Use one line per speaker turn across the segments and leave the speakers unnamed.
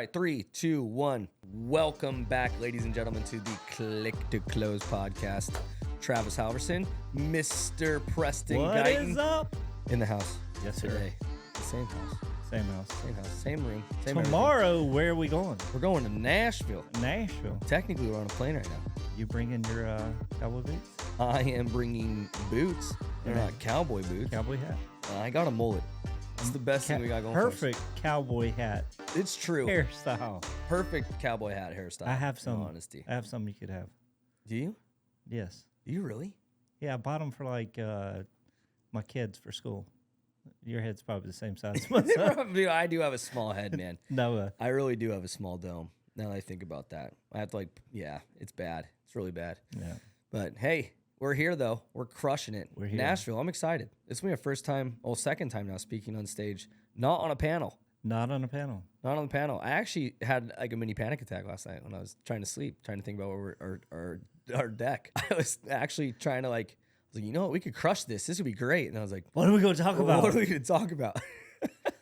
right, 3, 2, 1. Welcome back, ladies and gentlemen, to the Click to Close podcast. Travis Halverson, Mr. Preston
What
Guyton
is up?
in the house.
Yes, sir.
Today. The same house.
Same house.
Same house. Same room. Same
Tomorrow, where are we going?
everything. We're going to Nashville.
Nashville.
Technically, we're on a plane right now.
You bringing your cowboy boots?
I am bringing boots. They're not cowboy boots.
Cowboy hat?
I got a mullet. It's the best thing we got going for us.
Perfect cowboy hat
It's true.
hairstyle.
Perfect cowboy hat hairstyle.
I have
in
some.
all honesty.
I have some you could have.
Do you?
Yes.
Do you really?
Yeah, I bought them for like my kids for school. Your head's probably the same size as mine.
Probably, I do have a small head, man.
No.
I really do have a small dome. Now that I think about that, I have to it's bad. It's really bad.
Yeah.
But hey, we're here though. We're crushing it.
We're here.
Nashville. I'm excited. This will be my first time, second time now speaking on stage. Not on a panel.
Not on a panel.
Not on the panel. I actually had like a mini panic attack last night when I was trying to sleep, trying to think about our deck. I was actually trying to I was like, you know what, we could crush this. This would be great. And I was like,
What are we going to talk about?
what are we going to talk about?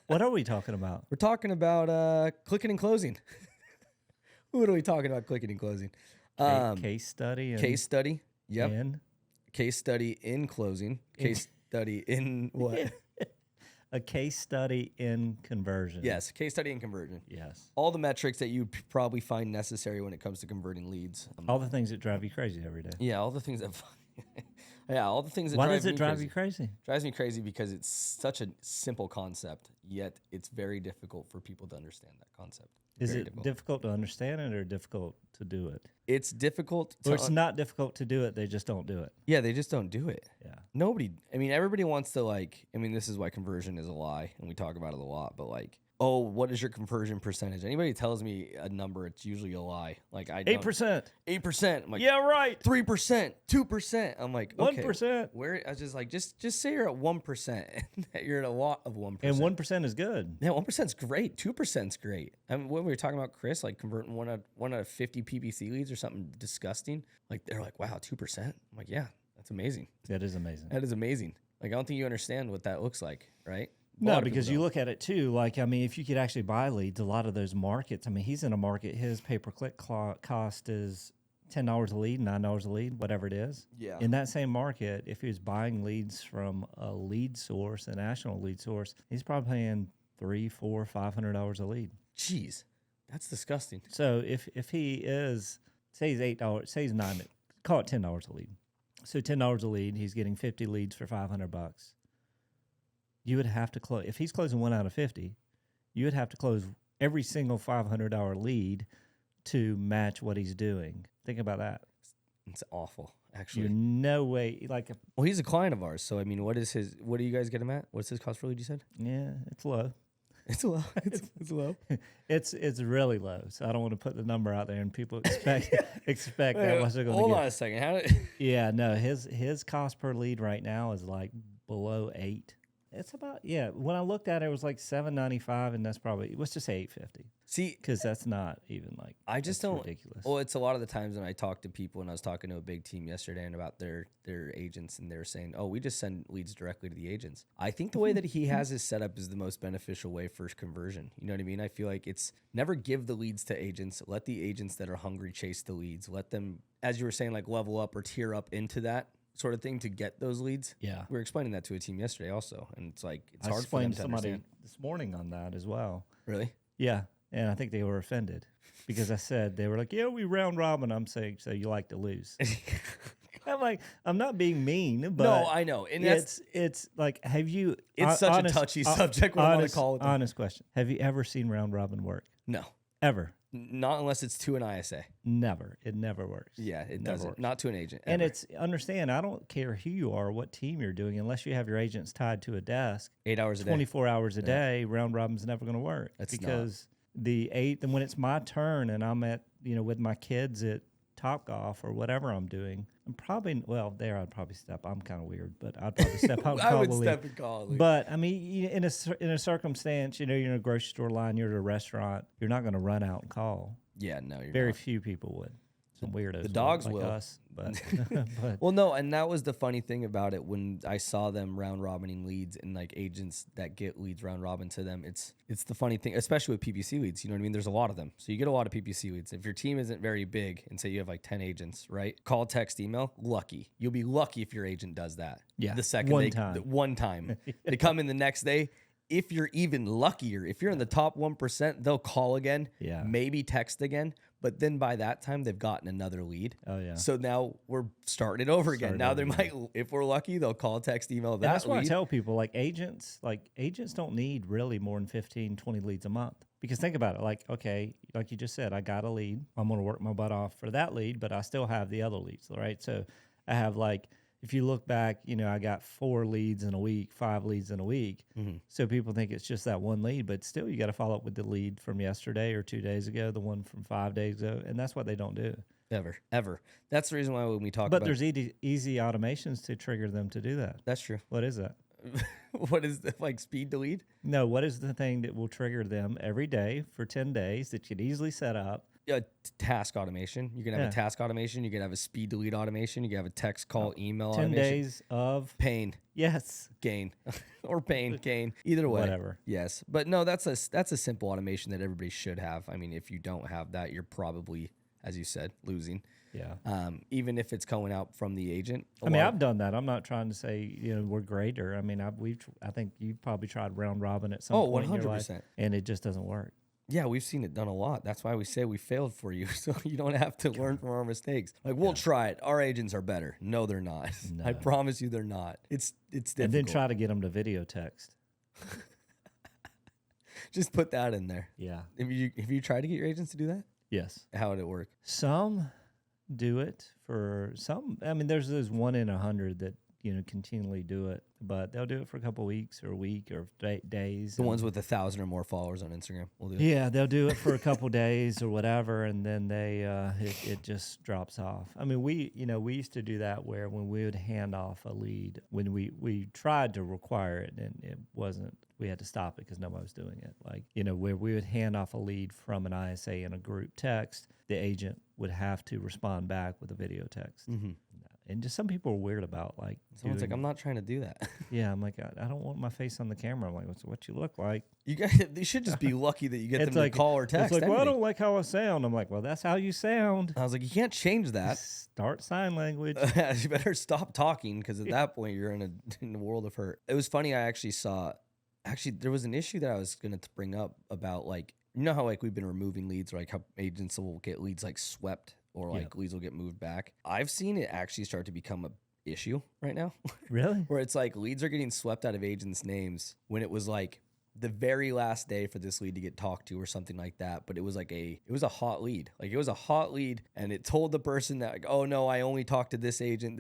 What are we talking about?
We're talking about clicking and closing. What are we talking about? Clicking and closing.
Case study. And,
Case study. Yep.
And
Case study in closing. Case study in what?
a case study in conversion.
Yes. Case study in conversion.
Yes.
All the metrics that you probably find necessary when it comes to converting leads.
All the things that drive you crazy every day.
Yeah. All the things that. All the things that.
Why
drive
does it
me
drive
crazy.
you crazy?
Drives me crazy because it's such a simple concept, yet it's very difficult for people to understand that concept.
Is
Very
it difficult to understand it or difficult to do it?
It's difficult.
Or it's not difficult to do it, they just don't do it.
Yeah, they just don't do it.
Yeah.
Everybody wants to this is why conversion is a lie, and we talk about it a lot, but what is your conversion percentage? Anybody tells me a number, it's usually a lie.
8%.
8%. I'm like,
Yeah, right.
3%, 2%. I'm like, okay.
1%.
Where I was just like, just say you're at 1%, and that you're at a lot of 1%.
And 1% is good.
Yeah, 1%'s great. 2%'s great. I mean, when we were talking about Chris, converting one out of 50 PPC leads or something disgusting, they're like, wow, 2%. I'm like, yeah, that's amazing.
That is amazing.
That is amazing. I don't think you understand what that looks like, right?
No, because you look at it too. If you could actually buy leads, a lot of those markets, he's in a market, his pay-per-click cost is $10 a lead, $9 a lead, whatever it is.
Yeah.
In that same market, if he was buying leads from a lead source, a national lead source, he's probably paying $300, $400, $500 a lead.
Jeez, that's disgusting.
So if he is, say he's $8, say he's $9, call it $10 a lead. So $10 a lead, he's getting 50 leads for $500. You would have to close, if he's closing 1 out of 50, you would have to close every single $500 lead to match what he's doing. Think about that.
It's awful, actually.
You're no way,
Well, he's a client of ours, so what do you guys get him at? What's his cost per lead, you said?
yeah, it's low.
It's low. It's low.
It's really low. So I don't want to put the number out there and people expect that much they're going to get.
Hold on a second.
Yeah, no, his cost per lead right now is below 8. It's about, when I looked at it, it was $7.95, and that's probably, let's just say $8.50.
See,
because that's not even
I just don't,
ridiculous.
Well, it's a lot of the times when I talk to people, and I was talking to a big team yesterday and about their agents, and they were saying, oh, we just send leads directly to the agents. I think the way that he has his setup is the most beneficial way for conversion. You know what I mean? I feel like it's never give the leads to agents. Let the agents that are hungry chase the leads. Let them, as you were saying, level up or tier up into that sort of thing to get those leads.
Yeah.
We were explaining that to a team yesterday also, and it's
I
hard for them
explained
to
somebody
understand.
this morning on that as well.
Really?
Yeah, and I think they were offended because I said, they were like, yeah, we round robin. I'm saying, so you like to lose. I'm like, I'm not being mean, but
no, I know. And
it's like, have you?
It's such a touchy subject. What I want to call it.
Honest question: have you ever seen round robin work?
No,
ever.
Not unless it's to an ISA.
Never. It never works.
Yeah, it doesn't. Not to an agent.
And
ever.
Understand, I don't care who you are, what team you're doing, unless you have your agents tied to a desk
8 hours a day,
24 hours a day. Round robin's never going to work.
That's
because and when it's my turn and I'm at with my kids at Topgolf or whatever I'm doing, I'm probably I'd probably step. I'm kind of weird, but I'd probably step out.
I would step and call.
But in a circumstance, you're in a grocery store line, you're at a restaurant, you're not going to run out and call.
Yeah, no, you're
Very
not.
few people would. some weirdos.
The dogs
like
will.
us, but, but
Well, no, and that was the funny thing about it when I saw them round robining leads and like agents that get leads round robin to them. It's the funny thing, especially with PPC leads. You know what I mean? There's a lot of them, so you get a lot of PPC leads. If your team isn't very big, and say you have like 10 agents, right? Call, text, email. Lucky, you'll be lucky if your agent does that.
Yeah,
the second one time they come in the next day. If you're even luckier, if you're in the top 1%, they'll call again, maybe text again. But then by that time, they've gotten another lead.
Oh, yeah.
So now we're starting it over again. Now they might, if we're lucky, they'll call, text, email that.
And that's why
lead.
I tell people, agents don't need really more than 15, 20 leads a month. Because think about it, okay, like you just said, I got a lead. I'm going to work my butt off for that lead, but I still have the other leads, right? So I have if you look back, I got 4 leads in a week, 5 leads in a week. Mm-hmm. So people think it's just that one lead, but still you got to follow up with the lead from yesterday or 2 days ago, the one from 5 days ago, and that's what they don't do.
Ever. That's the reason why when we talk
but
about...
But there's easy automations to trigger them to do that.
That's true.
What is that?
What is speed to lead?
No, what is the thing that will trigger them every day for 10 days that you can easily set up?
Task automation. You can have a task automation. You can have a speed delete automation. You can have a text, call, email
10
automation.
10 days of
pain.
Yes.
Gain. Or pain, gain. Either way.
Whatever.
Yes. But no, that's a simple automation that everybody should have. I mean, if you don't have that, you're probably, as you said, losing.
Yeah.
Even if it's going out from the agent.
I've done that. I'm not trying to say we're greater. I mean, I think you've probably tried round robin at some point 100%. In your life, and it just doesn't work.
Yeah, we've seen it done a lot. That's why we say we failed for you, so you don't have to learn from our mistakes. We'll try it. Our agents are better. No, they're not. No. I promise you, they're not. It's difficult.
And then try to get them to video text.
Just put that in there.
Yeah.
Have you tried to get your agents to do that?
Yes.
How would it work?
Some do it. For some, I mean, there's 1 in 100 that continually do it, but they'll do it for a couple weeks or a week or days.
The ones with 1,000 or more followers on Instagram will do it.
Yeah, they'll do it for a couple days or whatever, and then they it just drops off. I mean, we used to do that where when we would hand off a lead, when we tried to require it and it wasn't, we had to stop it because nobody was doing it. Where we would hand off a lead from an ISA in a group text, the agent would have to respond back with a video text. Mm-hmm. And just some people are weird about
someone's I'm not trying to do that.
Yeah, I'm I don't want my face on the camera. I'm what's what you look like.
You should just be lucky that you get them to call or text.
It's well, I don't like how I sound. I'm well, that's how you sound.
I was you can't change that.
Start sign language.
You better stop talking because at that point you're in a world of hurt. It was funny. I actually saw. There was an issue that I was going to bring up about how we've been removing leads, or how agents will get leads swept. Or leads will get moved back. I've seen it actually start to become a issue right now.
Really?
Where it's leads are getting swept out of agents' names when it was the very last day for this lead to get talked to or something like that. But it was it was a hot lead. It was a hot lead, and it told the person that oh no, I only talked to this agent,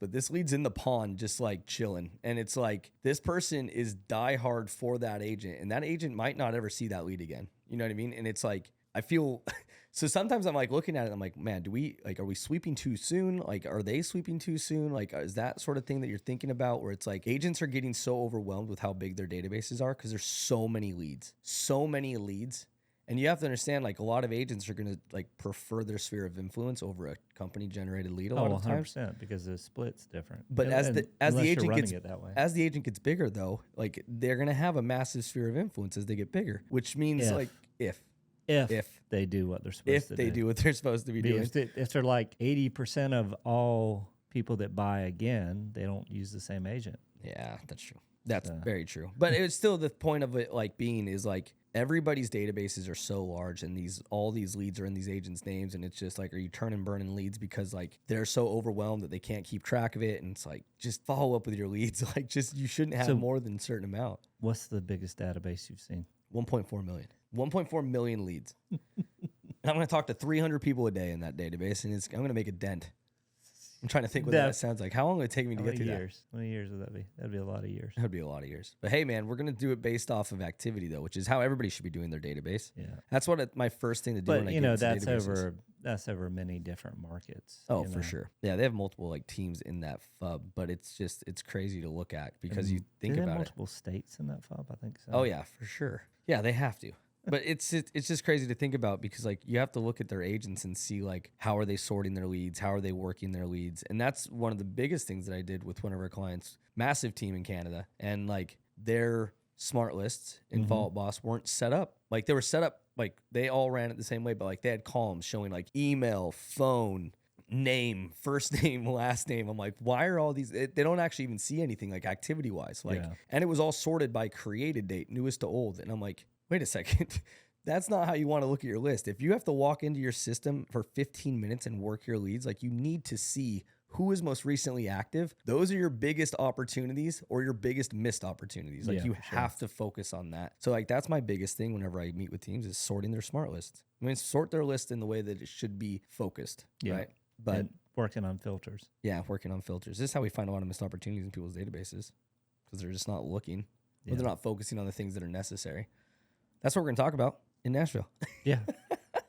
but this lead's in the pond just chilling. And it's this person is diehard for that agent, and that agent might not ever see that lead again. You know what I mean? And it's I feel so sometimes I'm looking at it, I'm man, do we are we sweeping too soon? Are they sweeping too soon? Is that sort of thing that you're thinking about where it's agents are getting so overwhelmed with how big their databases are because there's so many leads. And you have to understand, a lot of agents are going to prefer their sphere of influence over a company generated lead a lot of times.
100%, because the split's different.
But as the agent gets bigger though, they're going to have a massive sphere of influence as they get bigger, which means
if they do what they're supposed to do.
If they do what they're supposed to be doing.
If they're 80% of all people that buy again, they don't use the same agent.
Yeah, that's true. That's very true. But it's still the point of it being is everybody's databases are so large and all these leads are in these agents' names, and it's just are you turning burning leads because they're so overwhelmed that they can't keep track of it, and it's just follow up with your leads. You shouldn't have more than a certain amount.
What's the biggest database you've seen?
1.4 million. 1.4 million leads. And I'm going to talk to 300 people a day in that database, and I'm going to make a dent. I'm trying to think what that sounds like. How long would it take me to get through that?
How many years would that be? That'd be a lot of years.
That would be a lot of years. But hey, man, we're going to do it based off of activity, though, which is how everybody should be doing their database.
Yeah.
That's my first thing to do when I get into databases.
That's over many different markets.
Oh, for sure. Yeah, they have multiple teams in that FUB, but it's crazy to look at because you think about it.
Multiple states in that FUB, I think so.
Oh, yeah, for sure. Yeah, they have to. But it's just crazy to think about because like you have to look at their agents and see like how are they sorting their leads, how are they working their leads, and that's one of the biggest things that I did with one of our clients, massive team in Canada, and like their smart lists in Vault Boss weren't set up like they were set up like they all ran it the same way, but like they had columns showing like email, phone, name, first name, last name. I'm like, why are all these? They don't actually even see anything like activity wise, like, and it was all sorted by created date, newest to old, and I'm like, wait a second. That's not how you want to look at your list. If you have to walk into your system for 15 minutes and work your leads, like you need to see who is most recently active. Those are your biggest opportunities or your biggest missed opportunities. Like you have to focus on that. So like that's my biggest thing whenever I meet with teams is sorting their smart lists. I mean, sort their list in the way that it should be focused, right? But
and working on filters.
Yeah, working on filters. This is how we find a lot of missed opportunities in people's databases because they're just not looking or they're not focusing on the things that are necessary. That's what we're going to talk about in Nashville.
Yeah.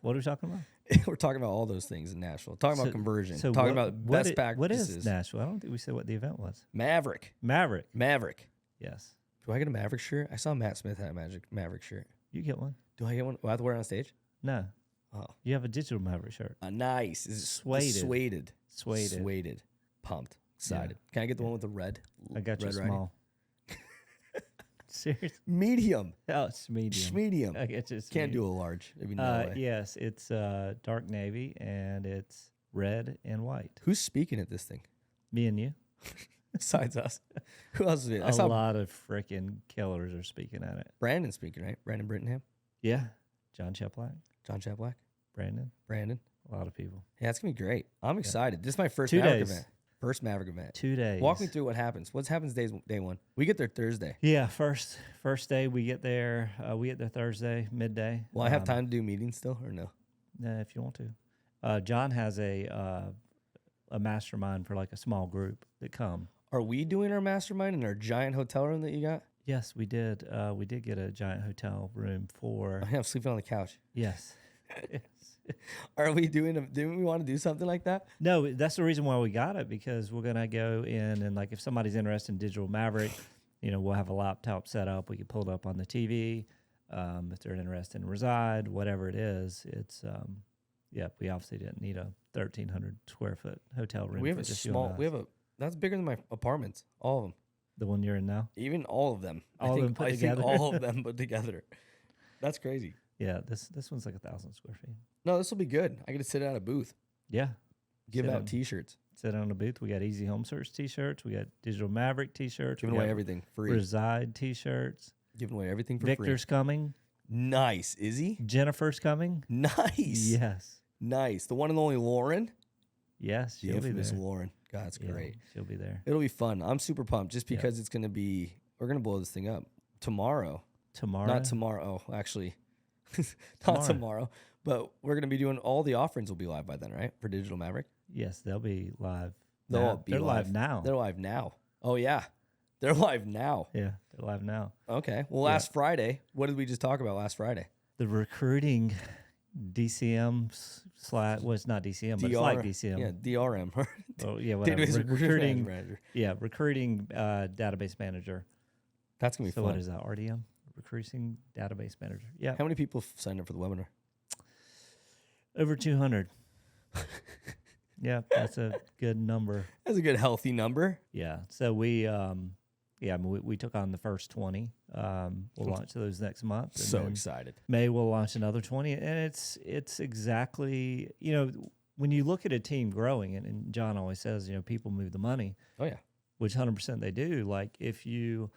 What are we talking about?
We're talking about all those things in Nashville. Talking about conversion. Talking about best practices.
What is Nashville? I don't think we said what the event was.
Maverick.
Yes.
Do I get a Maverick shirt? I saw Matt Smith had a Maverick shirt.
You get one.
Do I get one? Do I have to wear it on stage?
No.
Oh.
You have a digital Maverick shirt.
Nice. Is it suede? Pumped. Excited.
Yeah.
Can I get the one with the red?
I got you small. Seriously?
Medium.
Oh, it's medium.
Medium.
I get you.
Can't do a large. Maybe no way.
Yes, it's dark navy and it's red and white.
Who's speaking at this thing?
Me and you.
Besides us. Who else is it?
A lot of freaking killers are speaking at it.
Brandon's speaking, right? Brandon Brittenham?
Yeah. John Cheplack.
Brandon.
A lot of people.
Yeah, it's going to be great. I'm excited. This is my first
2
Maverick
days.
event. First Maverick event.
2 days.
Walk me through what happens. What happens day one? We get there Thursday.
Yeah, first day we get there. We get there Thursday, midday.
Will I have time to do meetings still or no?
If you want to. John has a mastermind for like a small group that come.
Are we doing our mastermind in our giant hotel room that you got?
Yes, we did. We did get a giant hotel room for.
I'm sleeping on the couch.
Yes.
Are we didn't we want to do something like that?
No, that's the reason why we got it, because we're going to go in and like if somebody's interested in digital Maverick, we'll have a laptop set up. We can pull it up on the TV. If they're interested in reside, whatever it is, it's, we obviously didn't need a 1,300 square foot hotel room.
We have that's bigger than my apartments, all of them.
The one you're in now?
Even all of them.
I think
all of them put together. That's crazy.
Yeah, this one's like 1,000 square feet.
No, this will be good. I get to sit at a booth.
Yeah.
Give out T-shirts.
Sit on a booth. We got Easy Home Search T-shirts. We got Digital Maverick T-shirts.
Giving away everything free.
Reside T-shirts.
Giving away everything for
Victor's
free.
coming.
Nice. Is he?
Jennifer's coming.
Nice.
Yes.
Nice. The one and only Lauren.
Yes, she'll be there.
Lauren. God, that's great.
She'll be there.
It'll be fun. I'm super pumped just because it's going to be, we're going to blow this thing up tomorrow. Not tomorrow. Oh, actually, not tomorrow. But we're going to be doing all the offerings will be live by then, right? For Digital Maverick?
Yes, they'll be live.
They're
live now.
They're live now. Oh, yeah. They're live now.
Yeah, they're live now.
Okay. Well, last Friday, what did we just talk about last Friday?
The recruiting DCM well, it's not DCM, but it's like DCM.
Yeah, DRM.
Oh, yeah, whatever. Recruiting
manager.
Yeah, recruiting database manager.
That's going to be fun.
So what is that, RDM? Recruiting database manager. Yeah.
How many people signed up for the webinar?
Over 200. Yeah, that's a good number.
That's a good, healthy number.
Yeah. So we took on the first 20. We'll launch those next month. And
so excited.
May we'll launch another 20. And it's exactly, when you look at a team growing, and John always says, people move the money.
Oh, yeah.
Which 100% they do. Like if you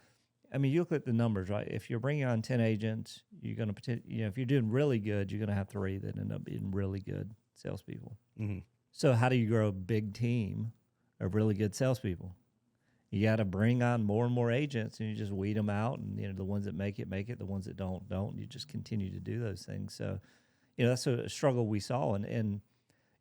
look at the numbers, right? If you're bringing on 10 agents, you're going to, if you're doing really good, you're going to have 3 that end up being really good salespeople.
Mm-hmm.
So how do you grow a big team of really good salespeople? You got to bring on more and more agents, and you just weed them out. And the ones that make it. The ones that don't. You just continue to do those things. So, that's a struggle we saw. And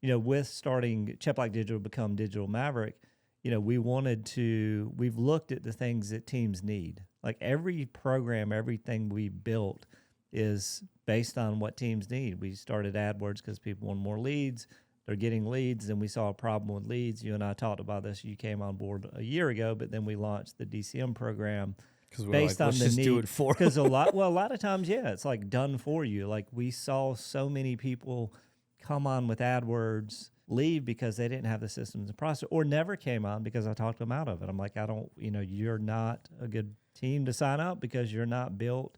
with starting Cheplack Digital become Digital Maverick, we've looked at the things that teams need. Like every program, everything we built is based on what teams need. We started AdWords because people want more leads. They're getting leads, and we saw a problem with leads. You and I talked about this. You came on board a year ago, but then we launched the DCM program
Because we're
based
like,
on
let's
the
just
need.
do it for
Because a lot of times, yeah, it's like done for you. Like we saw so many people come on with AdWords, leave because they didn't have the systems and process, or never came on because I talked them out of it. I'm like, I don't, you're not a good team to sign up because you're not built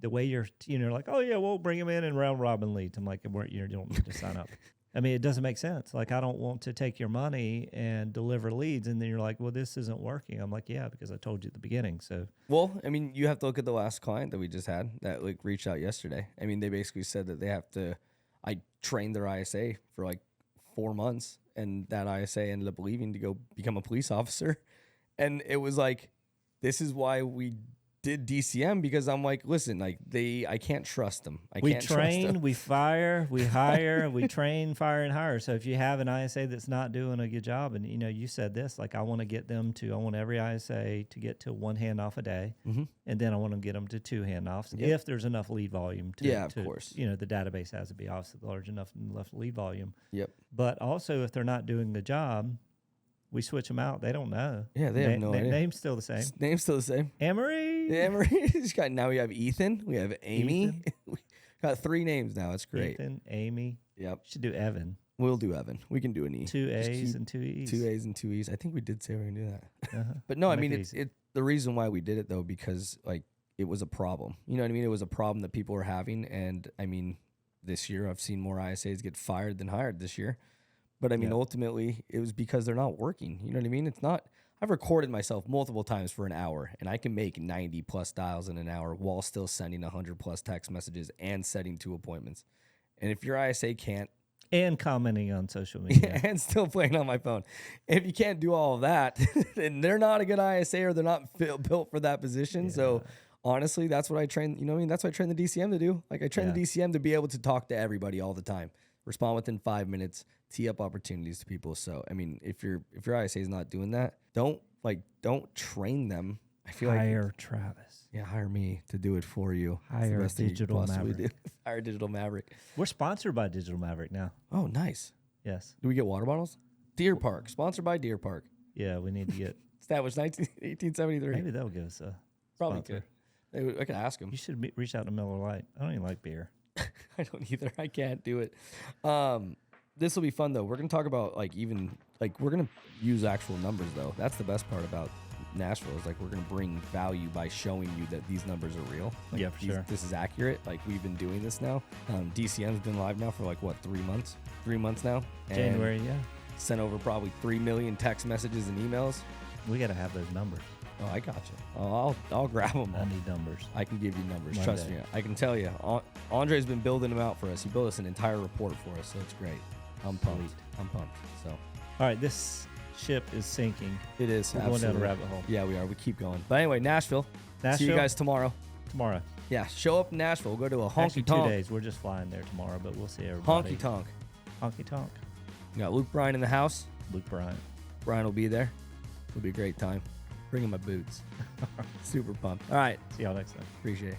the way you're, like, oh yeah, we'll bring them in and round robin leads. I'm like, you don't need to sign up. I mean, it doesn't make sense. Like, I don't want to take your money and deliver leads, and then you're like, well, this isn't working. I'm like, yeah, because I told you at the beginning. So,
Well, I mean, you have to look at the last client that we just had that like reached out yesterday. I mean, they basically said that they have to. I trained their ISA for like 4 months, and that ISA ended up leaving to go become a police officer, and it was like, this is why we did DCM, because I'm like, listen, like I can't trust them.
we train, we fire, we hire, we train, fire, and hire. So if you have an ISA that's not doing a good job, and you said this, like I want every ISA to get to 1 handoff a day, and then I want to get them to 2 handoffs if there's enough lead volume.
Of course.
The database has to be obviously large enough lead volume.
Yep.
But also, if they're not doing the job, we switch them out. They don't know.
Yeah, they have no idea.
Name's still the same.
Name's still the same.
Amory.
Now we have Ethan. We have Amy. We got 3 names now. It's great.
Ethan, Amy.
Yep.
Should do Evan.
We'll do Evan. We can do an E.
2 A's and 2 E's.
2 A's and 2 E's. I think we did say we were going to do that.
Uh-huh.
But no, I
Make
mean,
it easy.
the reason why we did it, though, because like it was a problem. You know what I mean? It was a problem that people were having. And I mean, this year I've seen more ISAs get fired than hired this year. But I mean, ultimately, it was because they're not working. You know what I mean? It's not. I've recorded myself multiple times for an hour, and I can make 90 plus dials in an hour while still sending 100 plus text messages and setting 2 appointments. And if your ISA can't,
and commenting on social media,
and still playing on my phone, if you can't do all of that, then they're not a good ISA, or they're not built for that position.
Yeah.
So honestly, that's what I train. You know what I mean? That's what I train the DCM to do. Like I train the DCM to be able to talk to everybody all the time, respond within 5 minutes, tee up opportunities to people. So I mean, if your ISA is not doing that, don't train them. I feel
hire Travis.
Yeah, hire me to do it for you.
Hire
the best thing you could
Digital
possibly
Maverick.
do. Hire Digital Maverick.
We're sponsored by Digital Maverick now.
Oh, nice.
Yes.
Do we get water bottles? Deer Park, sponsored by Deer Park.
Yeah, we need to get
Established 1873.
maybe they'll give us a
Probably
sponsor.
could. I could ask them.
You should reach out to Miller Lite. I don't even like beer.
I don't either. I can't do it. This will be fun though. We're gonna talk about we're gonna use actual numbers though. That's the best part about Nashville is like we're gonna bring value by showing you that these numbers are real. Like,
Yeah, for sure.
This is accurate. Like we've been doing this now. DCM's been live now for 3 months. 3 months now. And
January, yeah.
sent over probably 3 million text messages and emails.
We got to have those numbers.
Oh, I got you. Oh, I'll grab them.
I need numbers.
I can give you numbers.
Monday.
Trust me. I can tell you. Andre's been building them out for us. He built us an entire report for us, so it's great. I'm pumped.
Sweet.
I'm pumped. So
All right, this ship is sinking.
it is.
We're going down a
absolutely.
rabbit hole.
Yeah, we are. We keep going. But anyway, Nashville. See you
Nashville?
guys tomorrow.
Tomorrow.
Yeah, show up in Nashville. Go to a
Actually, 2
Honky-Tonk.
days. We're just flying there tomorrow, but we'll see everybody.
Honky-Tonk.
Honky-Tonk.
We got Luke Bryan in the house.
Luke Bryant.
Brian will be there. It'll be a great time. Bring him my boots. Super pumped. All right.
See y'all next time.
Appreciate it.